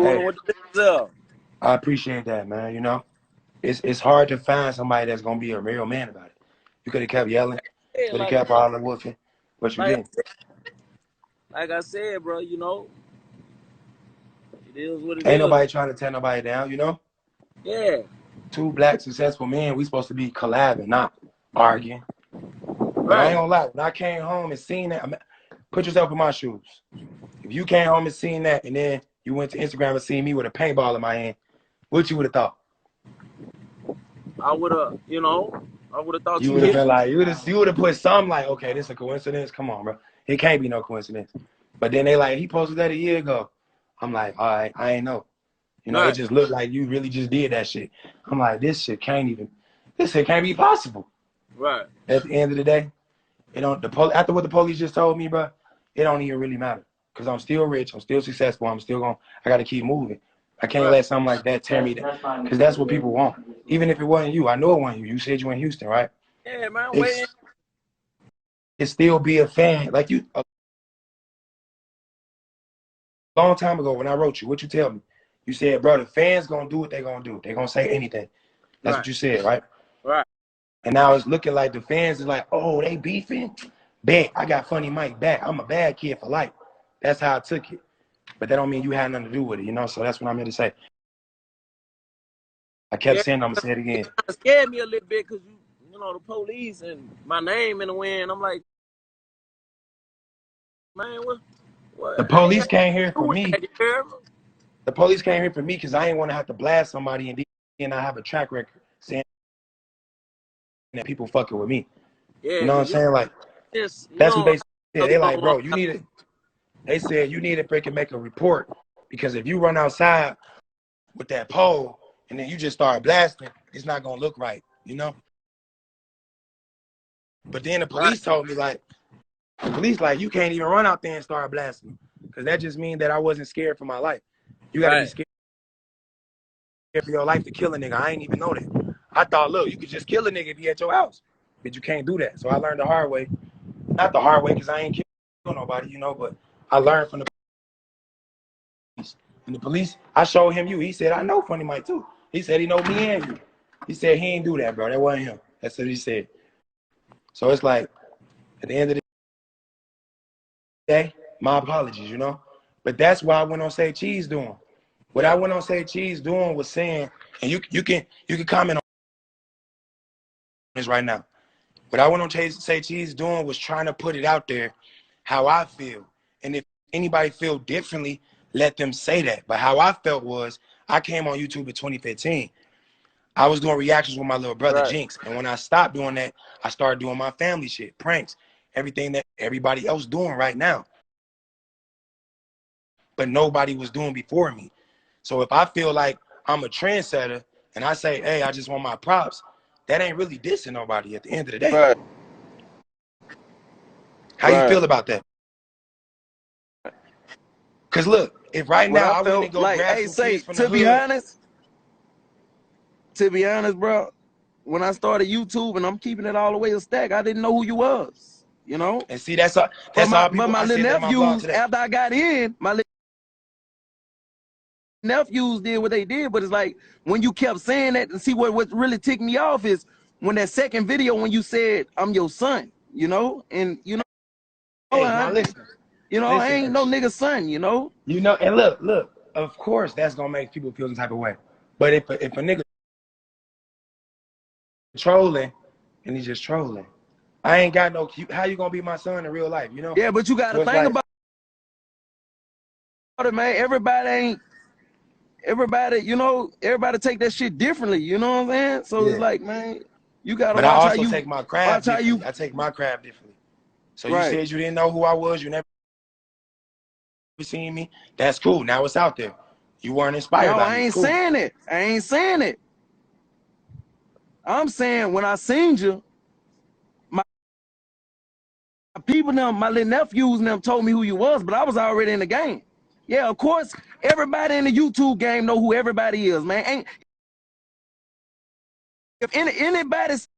cooling with the niggas up. I appreciate that, man. You know, it's hard to find somebody that's gonna be a real man about it. You could have kept yelling, Yeah, could have kept all the woofing, but you didn't. Like I said, bro, you know, it is what it Ain't is. nobody trying to tear nobody down, you know? Yeah. Two black successful men, we supposed to be collabing, not arguing. But I ain't gonna lie, when I came home and seen that, put yourself in my shoes. If you came home and seen that, and then you went to Instagram and seen me with a paintball in my hand, what you would have thought? I would have, you know, I would have thought you would have been like, you would have put something like, okay, this is a coincidence. Come on, bro. It can't be no coincidence. But then they like, he posted that a year ago. I'm like, all right, I ain't know. You know, it just looked like you really just did that shit. I'm like, this shit can't be possible. Right. At the end of the day, it don't. After what the police just told me, bro, it don't even really matter. Cause I'm still rich, I'm still successful, I gotta keep moving. I can't let something like that tear me down. Cause that's what people want. Even if it wasn't you, I know it wasn't you. You said you in Houston, right? Yeah, man. It still be a fan. Like you, a long time ago when I wrote you, what you tell me? You said, bro, the fans gonna do what they gonna do. They gonna say anything. That's what you said, right? Right. And now it's looking like the fans is like, oh, they beefing? Bet, I got FunnyMike back. I'm a bad kid for life. That's how I took it. But that don't mean you had nothing to do with it, you know? So that's what I'm here to say. I kept saying, I'm going to say it again. It scared me a little bit because, you know, the police and my name in the wind. I'm like, man, what? The police came here for me. The police came here for me because I ain't want to have to blast somebody and then I have a track record saying that people fucking with me. Yeah, you know what I'm saying? Like, that's what they said. They like, bro, you need it. They said you need to freaking make a report because if you run outside with that pole and then you just start blasting, it's not gonna look right, you know? But then the police told me like, you can't even run out there and start blasting. Because that just means that I wasn't scared for my life. You gotta be scared for your life to kill a nigga. I ain't even know that. I thought, look, you could just kill a nigga if he at your house. But you can't do that. So I learned the hard way. Not the hard way because I ain't kill nobody, you know, but I learned from the police. And the police, I showed him you. He said, I know FunnyMike too. He said he know me and you. He said he ain't do that, bro. That wasn't him. That's what he said. So it's like, at the end of the day, my apologies, you know? But that's why I went on Say Cheese doing. What I went on Say Cheese doing was saying, and you can comment on this right now. What I went on Say Cheese doing was trying to put it out there how I feel. And if anybody feel differently, let them say that. But how I felt was, I came on YouTube in 2015. I was doing reactions with my little brother, Jinx. And when I stopped doing that, I started doing my family shit, pranks, everything that everybody else doing right now. But nobody was doing before me. So if I feel like I'm a trendsetter and I say, hey, I just want my props, that ain't really dissing nobody at the end of the day. Right. How you feel about that? Because look, if right now I wouldn't go like, grab some kids from the hood. To be honest, bro, when I started YouTube and I'm keeping it all the way a stack, I didn't know who you was, you know? And see, that's all people, but my little nephews, after I got in, my little nephews did what they did, but it's like, when you kept saying that, and see what really ticked me off is when that second video, when you said, I'm your son, you know? And, you know, hey, listen, I ain't no nigga son, you know? You know, and look, of course that's gonna make people feel some type of way. But if a nigga trolling and he's just trolling, I ain't got no, how you gonna be my son in real life, you know? Yeah, but you gotta think about it, man. Everybody, you know, everybody take that shit differently, you know what I'm saying? So it's like, man, you gotta watch how you take my craft differently. I take my craft differently. So you said you didn't know who I was, you never seen me. That's cool. Now it's out there. You weren't inspired by me. I ain't saying it. I ain't saying it. I'm saying when I seen you, my people, my little nephews and them told me who you was, but I was already in the game. Yeah, of course, everybody in the YouTube game know who everybody is, man. If anybody's